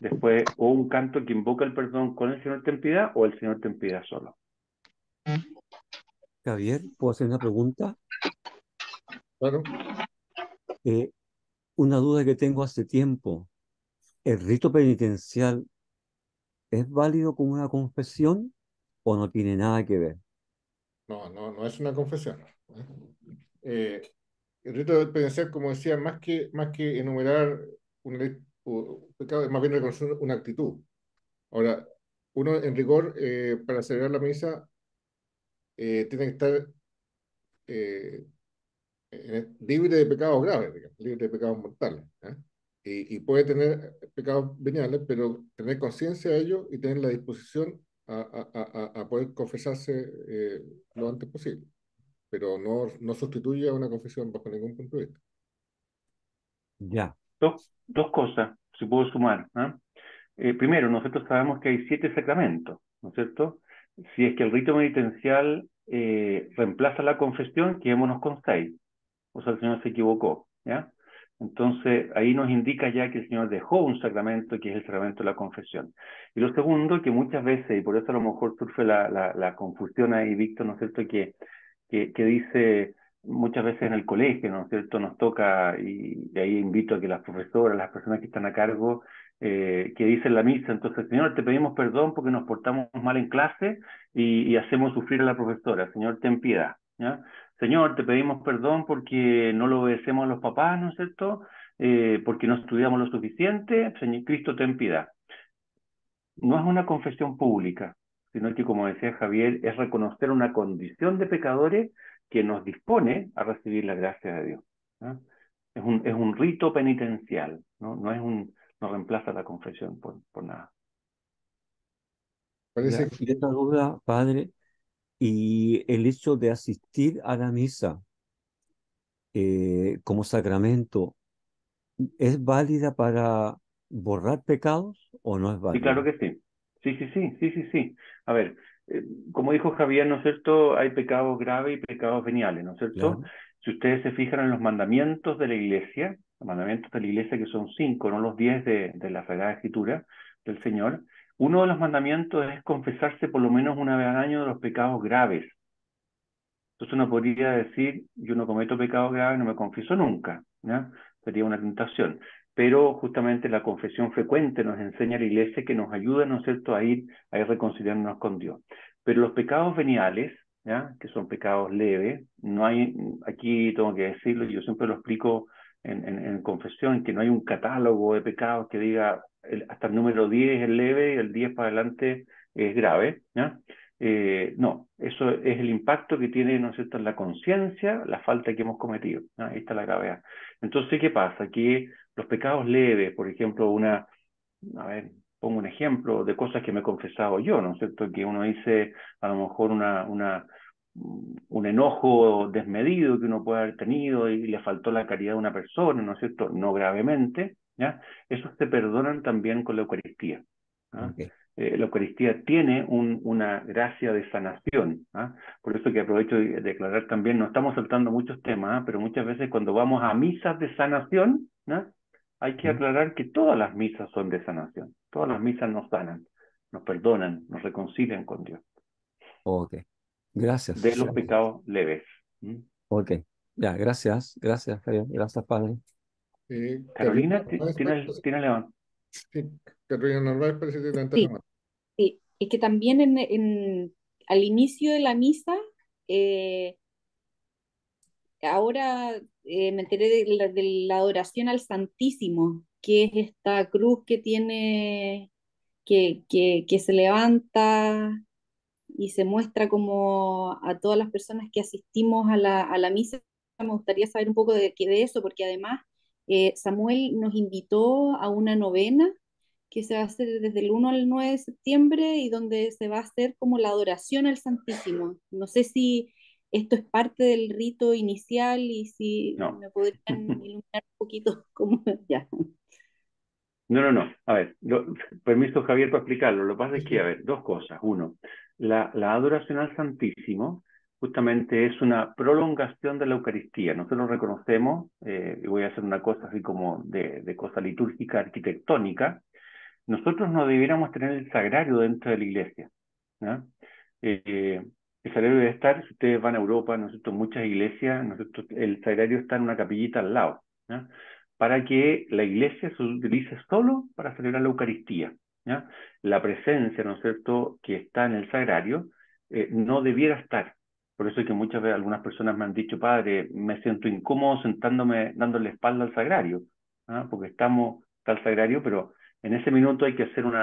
después o un canto que invoca el perdón con el Señor ten piedad o el Señor ten piedad solo. Javier, ¿puedo hacer una pregunta? Claro. Eh, una duda que tengo hace tiempo. ¿El rito penitencial es válido como una confesión o no tiene nada que ver? No es una confesión. ¿Eh? El rito penitencial, como decía, más que enumerar un pecado, es más bien reconocer una actitud. Ahora, uno en rigor, para celebrar la misa, tiene que estar eh, libre de pecados graves, digamos, libre de pecados mortales. ¿Eh? Y puede tener pecados veniales, pero tener conciencia de ello y tener la disposición a poder confesarse lo antes posible. Pero no sustituye a una confesión bajo ningún punto de vista. Ya, Dos cosas, si puedo sumar. ¿Eh? Primero, nosotros sabemos que hay 7 sacramentos, ¿no es cierto? Si es que el rito penitencial reemplaza la confesión, quedémonos con 6. O sea, el Señor se equivocó, ¿ya? Entonces, ahí nos indica ya que el Señor dejó un sacramento, que es el sacramento de la confesión. Y lo segundo, que muchas veces, y por eso a lo mejor surge la confusión ahí, Víctor, ¿no es cierto?, que dice muchas veces en el colegio, ¿no es cierto?, nos toca, y ahí invito a que las profesoras, las personas que están a cargo, que dicen la misa, entonces, Señor, te pedimos perdón porque nos portamos mal en clase y hacemos sufrir a la profesora, Señor, ten piedad, ¿ya? Señor, te pedimos perdón porque no lo obedecemos a los papás, ¿no es cierto? Porque no estudiamos lo suficiente, Señor Cristo, ten piedad. No es una confesión pública, sino que, como decía Javier, es reconocer una condición de pecadores que nos dispone a recibir la gracia de Dios, ¿no? Es un rito penitencial, ¿no? No reemplaza la confesión por nada. Ya, Parece que y esta duda, padre, y el hecho de asistir a la misa como sacramento, ¿es válida para borrar pecados o no es Sí, claro válida? que sí. Sí, sí, sí, sí, sí, sí. A ver, como dijo Javier, ¿no es cierto? Hay pecados graves y pecados veniales, ¿no es cierto? Claro. Si ustedes se fijan en los mandamientos de la Iglesia, los mandamientos de la Iglesia que son 5, no los 10 de la Sagrada Escritura del Señor, uno de los mandamientos es confesarse por lo menos una vez al año de los pecados graves. Entonces uno podría decir, yo no cometo pecado grave, no me confieso nunca, ¿ya? Sería una tentación. Pero justamente la confesión frecuente nos enseña la Iglesia que nos ayuda, ¿no es cierto?, a ir reconciliándonos con Dios. Pero los pecados veniales, ¿ya?, que son pecados leves, no hay, aquí tengo que decirlo, y yo siempre lo explico en confesión, que no hay un catálogo de pecados que diga hasta el número 10 es leve y el 10 para adelante es grave, ¿ya? No, eso es el impacto que tiene, ¿no es cierto?, en la conciencia, la falta que hemos cometido, ¿no? Ahí está la gravedad. Entonces, ¿qué pasa? Que los pecados leves, por ejemplo, a ver, pongo un ejemplo de cosas que me he confesado yo, ¿no es cierto?, que uno dice a lo mejor un enojo desmedido que uno puede haber tenido y le faltó la caridad a una persona, ¿no es cierto?, no gravemente, ¿ya? Esos se perdonan también con la Eucaristía, ¿ah? Ok. La Eucaristía tiene una gracia de sanación, ¿ah? Por eso que aprovecho de declarar también, no estamos saltando muchos temas, ¿ah? Pero muchas veces cuando vamos a misas de sanación, ¿no?, hay que ¿Mm? aclarar que todas las misas son de sanación, todas las misas nos sanan, nos perdonan, nos reconcilian con Dios, Ok. Gracias. de los pecados leves. ¿Mm? Ok. Ya, gracias. Gracias, Javier. Gracias, padre. Carolina Carolina, Narváez ¿tienes levantado? sí, Carolina Narváez parece que levanta la Sí, mano. sí. Es que también al inicio de la misa, eh, ahora me enteré de la adoración al Santísimo, que es esta cruz que tiene, que se levanta y se muestra como a todas las personas que asistimos a la misa. Me gustaría saber un poco de eso, porque además Samuel nos invitó a una novena que se va a hacer desde el 1 al 9 de septiembre y donde se va a hacer como la adoración al Santísimo. No sé si esto es parte del rito inicial y si No. me podrían iluminar un poquito cómo ya. No, no, no. A ver, permiso, Javier, para explicarlo. Lo que pasa Sí, es que, a sí. ver, dos cosas. Uno, la adoración al Santísimo justamente es una prolongación de la Eucaristía. Nosotros reconocemos, y voy a hacer una cosa así como de cosa litúrgica, arquitectónica, nosotros no debiéramos tener el sagrario dentro de la iglesia, ¿no? Eh, el sagrario debe estar, si ustedes van a Europa, ¿no es cierto?, muchas iglesias, ¿no es cierto?, el sagrario está en una capillita al lado, ¿no?, para que la iglesia se utilice solo para celebrar la Eucaristía, ¿no? La presencia, ¿no es cierto?, que está en el sagrario, no debiera estar. Por eso es que muchas veces algunas personas me han dicho, padre, me siento incómodo sentándome, dándole espalda al sagrario, ¿no?, porque está el sagrario, pero en ese minuto hay que hacer un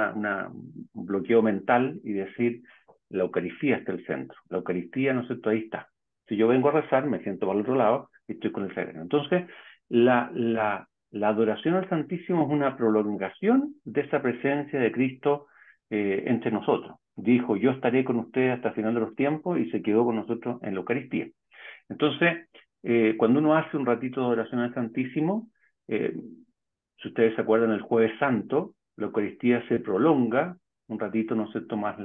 bloqueo mental y decir, la Eucaristía está en el centro. La Eucaristía, ¿no es cierto?, ahí está. Si yo vengo a rezar, me siento para el otro lado y estoy con el sagrario. Entonces, la adoración al Santísimo es una prolongación de esa presencia de Cristo entre nosotros. Dijo, yo estaré con ustedes hasta el final de los tiempos, y se quedó con nosotros en la Eucaristía. Entonces, cuando uno hace un ratito de adoración al Santísimo, si ustedes se acuerdan, el Jueves Santo, la Eucaristía se prolonga un ratito, no sé, más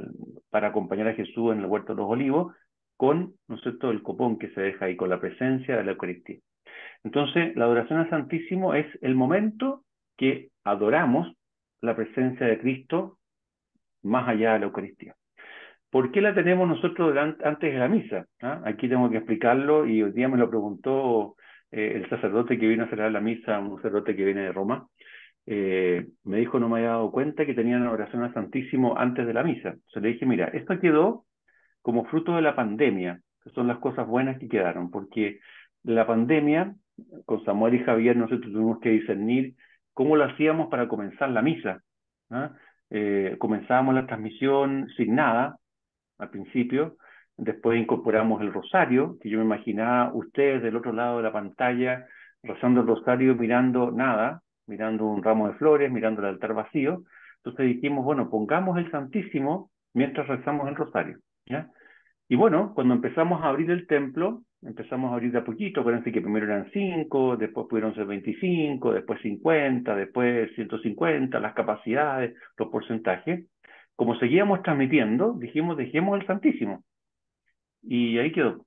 para acompañar a Jesús en el Huerto de los Olivos, con, ¿no es cierto?, el copón que se deja ahí, con la presencia de la Eucaristía. Entonces, la adoración al Santísimo es el momento que adoramos la presencia de Cristo más allá de la Eucaristía. ¿Por qué la tenemos nosotros antes de la misa? ¿Ah? Aquí tengo que explicarlo y hoy día me lo preguntó el sacerdote que vino a celebrar la misa, un sacerdote que viene de Roma. Me dijo no me había dado cuenta que tenían la oración al Santísimo antes de la misa. Entonces le dije, mira, esto quedó como fruto de la pandemia, que son las cosas buenas que quedaron, porque la pandemia, con Samuel y Javier, nosotros tuvimos que discernir cómo lo hacíamos para comenzar la misa. ¿Ah? Comenzábamos la transmisión sin nada, al principio, después incorporamos el rosario, que yo me imaginaba ustedes del otro lado de la pantalla rezando el rosario mirando nada, mirando un ramo de flores, mirando el altar vacío. Entonces dijimos, bueno, pongamos el Santísimo mientras rezamos el rosario, ¿ya? Y bueno, cuando empezamos a abrir el templo, empezamos a abrir de a poquito, acuérdense que primero eran 5, después pudieron ser 25, después 50, después 150, las capacidades, los porcentajes. Como seguíamos transmitiendo, dijimos, dejemos el Santísimo. Y ahí quedó.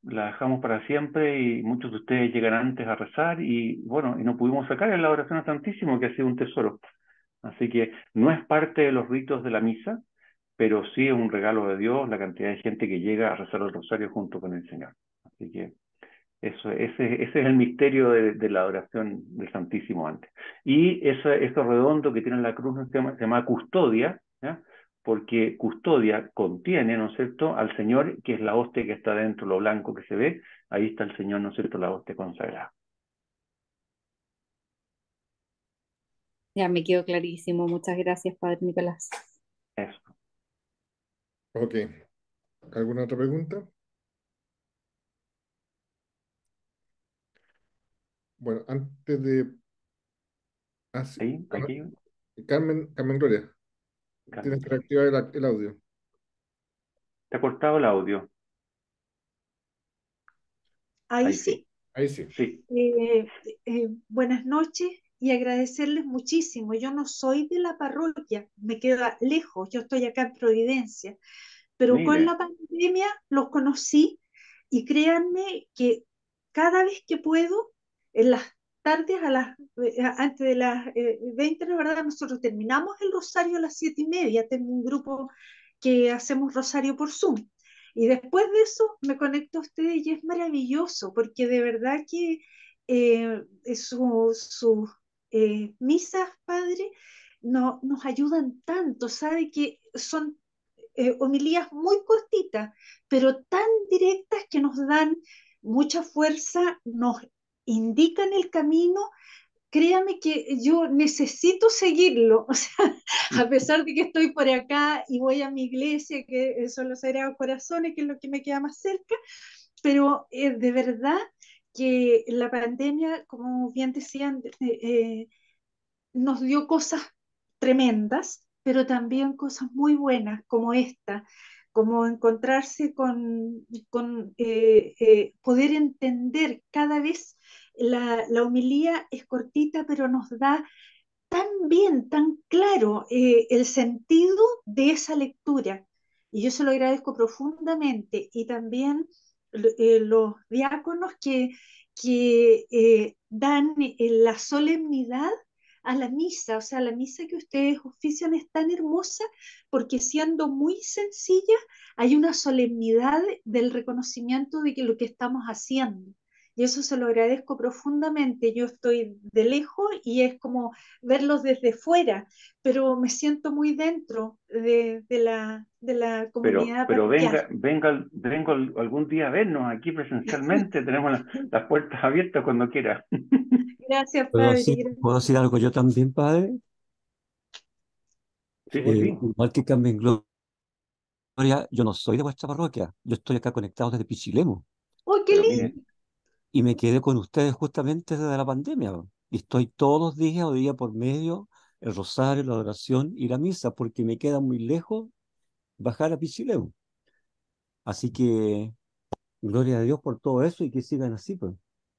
La dejamos para siempre y muchos de ustedes llegan antes a rezar y bueno, y no pudimos sacar en la oración al Santísimo, que ha sido un tesoro. Así que no es parte de los ritos de la misa, pero sí es un regalo de Dios la cantidad de gente que llega a rezar el rosario junto con el Señor. Así que ese es el misterio de la adoración del Santísimo antes. Y eso redondo que tiene la cruz se llama custodia, ¿ya? Porque custodia contiene, ¿no es cierto?, al Señor, que es la hostia que está dentro, lo blanco que se ve, ahí está el Señor, ¿no es cierto?, la hostia consagrada. Ya me quedó clarísimo. Muchas gracias, Padre Nicolás. Eso. Ok. ¿Alguna otra pregunta? Bueno, antes de... Ahí, bueno, aquí, Carmen Gloria, tienes que reactivar el audio. te ha cortado el audio. Ahí Ahí sí, sí. Ahí sí. sí. Buenas noches y agradecerles muchísimo. Yo no soy de la parroquia, me queda lejos, yo estoy acá en Providencia, pero con Mire, la pandemia los conocí y créanme que cada vez que puedo, en las tardes, antes de las 20, la verdad, nosotros terminamos el rosario a las 7:30. Tengo un grupo que hacemos rosario por Zoom. Y después de eso me conecto a ustedes y es maravilloso, porque de verdad que sus misas, Padre, no, nos ayudan tanto, sabe que son homilías muy cortitas, pero tan directas que nos dan mucha fuerza, nos indican el camino. Créame que yo necesito seguirlo, o sea, a pesar de que estoy por acá y voy a mi iglesia, que son los Sagrados Corazones, que es lo que me queda más cerca, pero de verdad que la pandemia, como bien decían, nos dio cosas tremendas, pero también cosas muy buenas como esta, como encontrarse con poder entender cada vez la homilía es cortita, pero nos da tan bien, tan claro el sentido de esa lectura. Y yo se lo agradezco profundamente. Y también los diáconos que dan la solemnidad a la misa, o sea, la misa que ustedes ofician es tan hermosa porque siendo muy sencilla hay una solemnidad del reconocimiento de que lo que estamos haciendo. Y eso se lo agradezco profundamente. Yo estoy de lejos y es como verlos desde fuera, pero me siento muy dentro de la comunidad pero parroquial. venga algún día a vernos aquí presencialmente, tenemos las puertas abiertas cuando quiera. Gracias, ¿Puedo Padre. decir, puedo decir algo yo también, padre? Sí, sí, sí, Igual que Carmen Gloria, yo no soy de vuestra parroquia, yo estoy acá conectado desde Pichilemu ¡Oh, qué pero lindo! mire, y me quedé con ustedes justamente desde la pandemia. Y estoy todos los días o día por medio, el rosario, la oración y la misa, porque me queda muy lejos bajar a Pichilemu. Así que gloria a Dios por todo eso y que sigan así, pues.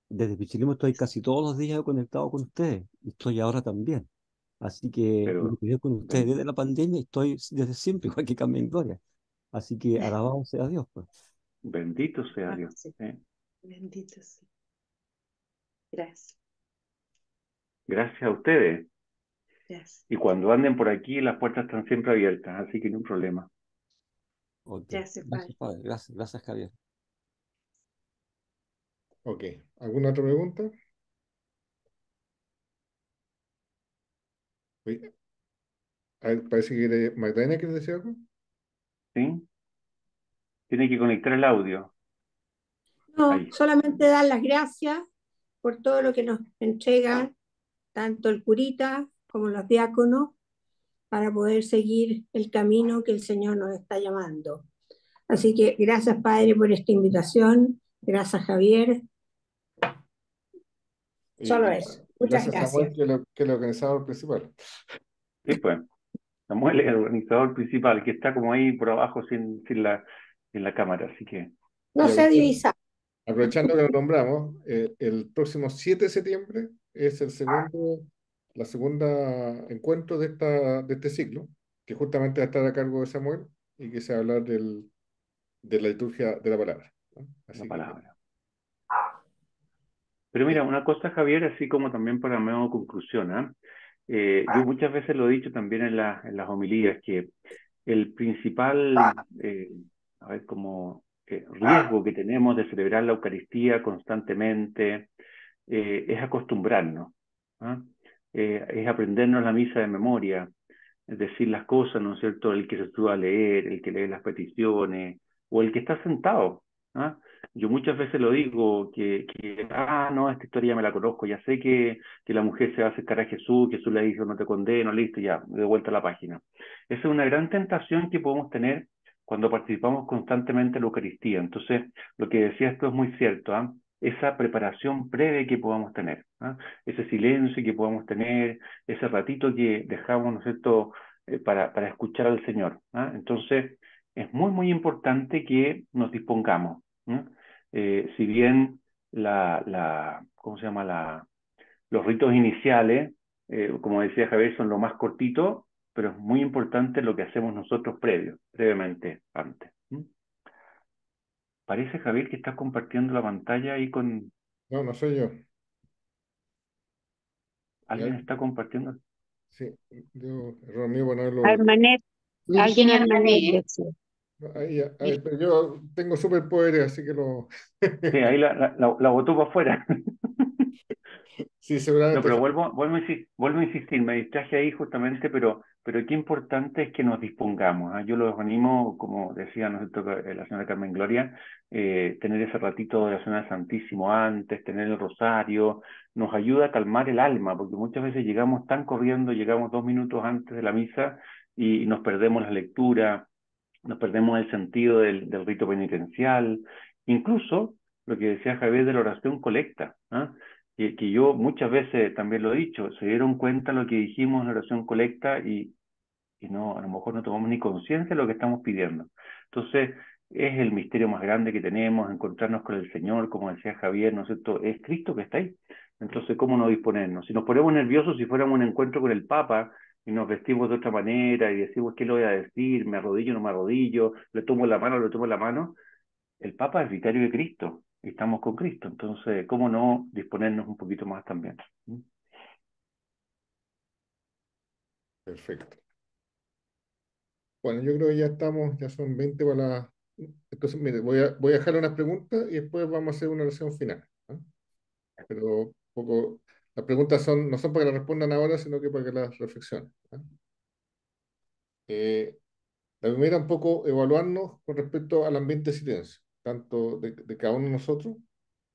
Desde Pichilemu estoy casi todos los días conectado con ustedes y estoy ahora también. Así que me pero quedé con ustedes ven, desde la pandemia y estoy desde siempre, igual que Carmen Gloria. Así que alabado sea Dios, pues. Bendito sea Ah, Dios. sí, ¿Sí? bendito sea. Gracias, Gracias a ustedes. gracias, Y cuando anden por aquí, las puertas están siempre abiertas, así que no hay problema. Ok. gracias, Gracias, Padre. padre. Gracias, gracias, Javier. Ok. ¿Alguna otra pregunta? Oye, a ver, parece que Magdalena quiere decir algo. ¿Sí? Tiene que conectar el audio. No, Ahí. solamente dar las gracias por todo lo que nos entregan, tanto el curita como los diáconos, para poder seguir el camino que el Señor nos está llamando. Así que gracias, Padre, por esta invitación. Gracias, Javier. Solo Y eso. Muchas gracias a Samuel, gracias. que es el organizador principal. Sí, pues. Samuel es el organizador principal, que está como ahí por abajo sin la cámara, así que No Y sé divisar. aprovechando que lo nombramos, el próximo 7 de septiembre es la segunda encuentro de este ciclo, que justamente va a estar a cargo de Samuel y que se va a hablar de la liturgia de la palabra, ¿no? la Así que, palabra. Pero mira, eh, una cosa, Javier, así como también para mi conclusión, ¿ah? Yo muchas veces lo he dicho también en las homilías, que el principal, a ver, como riesgo que tenemos de celebrar la Eucaristía constantemente es acostumbrarnos, ¿ah? Es aprendernos la misa de memoria, es decir las cosas, ¿no es cierto? El que se sube a leer, el que lee las peticiones, o el que está sentado, ¿ah? Yo muchas veces lo digo, no, esta historia ya me la conozco, ya sé que la mujer se va a acercar a Jesús, Jesús le dice, no te condeno, listo, ya, de vuelta a la página. Esa es una gran tentación que podemos tener cuando participamos constantemente en la Eucaristía. Entonces, lo que decía esto es muy cierto, ¿ah? Esa preparación previa que podamos tener, ¿ah? Ese silencio que podamos tener, ese ratito que dejamos, ¿no es cierto?, para escuchar al Señor, ¿ah? Entonces, es muy, muy importante que nos dispongamos, ¿no? Si bien ¿cómo se llama? Los ritos iniciales, como decía Javier, son lo más cortito, pero es muy importante lo que hacemos nosotros previamente, antes. ¿Mm? Parece, Javier, que estás compartiendo la pantalla ahí con... no, no soy yo. ¿Alguien está compartiendo? Sí, error mío por no haberlo. Armanet, alguien Armanet, decía. Pero yo tengo superpoderes, así que Sí, ahí la botó para afuera. sí, No, seguramente pero fue. vuelvo a insistir, me distraje ahí justamente, pero qué importante es que nos dispongamos, ¿ah? Yo los animo, como decía la señora Carmen Gloria, tener ese ratito de oración al Santísimo antes, tener el rosario, nos ayuda a calmar el alma, porque muchas veces llegamos tan corriendo, llegamos 2 minutos antes de la misa y nos perdemos la lectura, nos perdemos el sentido del rito penitencial, incluso lo que decía Javier de la oración colecta, ¿ah? Que yo muchas veces también lo he dicho, se dieron cuenta lo que dijimos en la oración colecta y no, a lo mejor no tomamos ni conciencia de lo que estamos pidiendo. Entonces, es el misterio más grande que tenemos, encontrarnos con el Señor, como decía Javier, ¿no es cierto? Es Cristo que está ahí. Entonces, ¿cómo no disponernos? Si nos ponemos nerviosos, si fuéramos a un encuentro con el Papa y nos vestimos de otra manera y decimos, ¿qué le voy a decir? ¿Me arrodillo, no me arrodillo? ¿Le tomo la mano, le tomo la mano? El Papa es vicario de Cristo y estamos con Cristo. Entonces, ¿cómo no disponernos un poquito más también? ¿Mm? Perfecto. Bueno, yo creo que ya estamos, ya son 20 para la... Entonces, mire, voy a dejar unas preguntas y después vamos a hacer una oración final, ¿no? Pero las preguntas no son para que las respondan ahora, sino que para que las reflexionen, ¿no? Eh, la primera, un poco evaluarnos con respecto al ambiente de silencio, tanto de cada uno de nosotros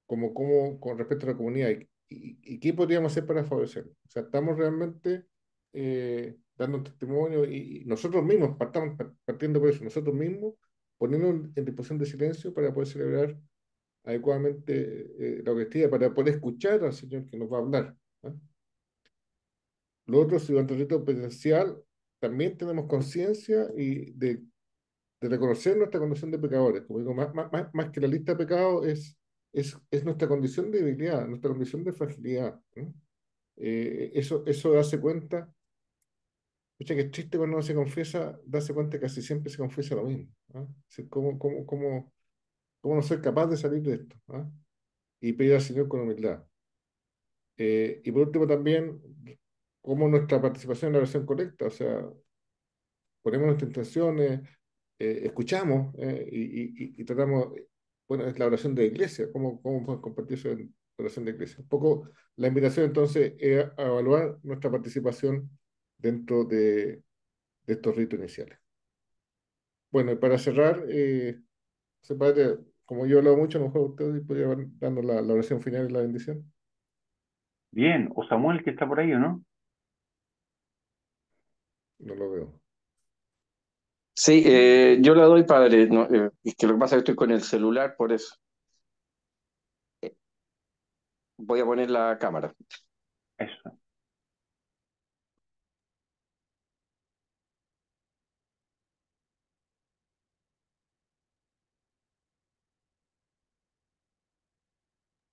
como con respecto a la comunidad y qué podríamos hacer para favorecerlo. O sea, estamos realmente dando un testimonio y nosotros mismos, partiendo por eso, nosotros mismos poniendo en disposición de silencio para poder celebrar adecuadamente la Eucaristía, para poder escuchar al Señor que nos va a hablar, ¿no? Lo otro, si durante el rito penitencial también tenemos conciencia de reconocer nuestra condición de pecadores. Como digo, más que la lista de pecados es nuestra condición de debilidad, nuestra condición de fragilidad, ¿no? Eso darse cuenta, escucha que es triste cuando uno se confiesa, darse cuenta que casi siempre se confiesa lo mismo, ¿no? O sea, cómo cómo no ser capaz de salir de esto, ¿ah? Y pedir al Señor con humildad. Y por último también, cómo nuestra participación en la oración correcta, o sea, ponemos nuestras intenciones, escuchamos y tratamos, bueno, es la oración de iglesia, cómo podemos compartir eso en oración de iglesia. Un poco la invitación entonces es a evaluar nuestra participación dentro de estos ritos iniciales. Bueno, y para cerrar, padre, como yo he hablado mucho, a lo mejor usted podría darnos la oración final y la bendición. Bien, o Samuel que está por ahí, ¿o no? No lo veo. Sí, yo la doy, padre. No, es que lo que pasa es que estoy con el celular, por eso. Voy a poner la cámara. Eso.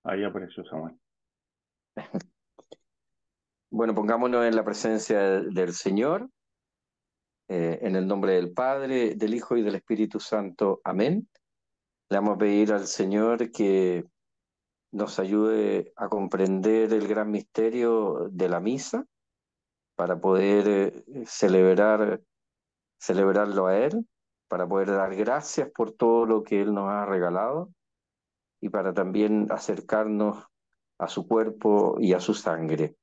Ahí apareció Samuel. Bueno, pongámonos en la presencia del Señor, en el nombre del Padre, del Hijo y del Espíritu Santo. Amén. Le vamos a pedir al Señor que nos ayude a comprender el gran misterio de la misa para poder celebrarlo a Él, para poder dar gracias por todo lo que Él nos ha regalado y para también acercarnos a su cuerpo y a su sangre.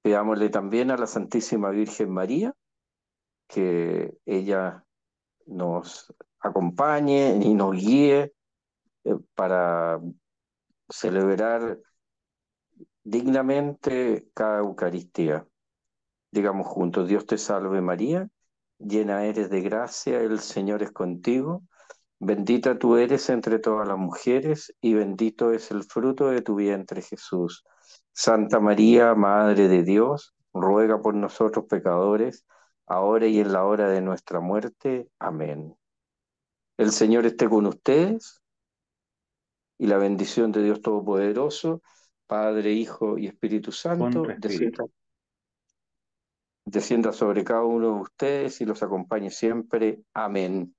Pidámosle también a la Santísima Virgen María que ella nos acompañe y nos guíe para celebrar dignamente cada Eucaristía. Digamos juntos: Dios te salve María, llena eres de gracia, el Señor es contigo, bendita tú eres entre todas las mujeres y bendito es el fruto de tu vientre Jesús. Santa María, Madre de Dios, ruega por nosotros pecadores, ahora y en la hora de nuestra muerte. Amén. El Señor esté con ustedes y la bendición de Dios Todopoderoso, Padre, Hijo y Espíritu Con tu Santo, espíritu. descienda sobre cada uno de ustedes y los acompañe siempre. Amén.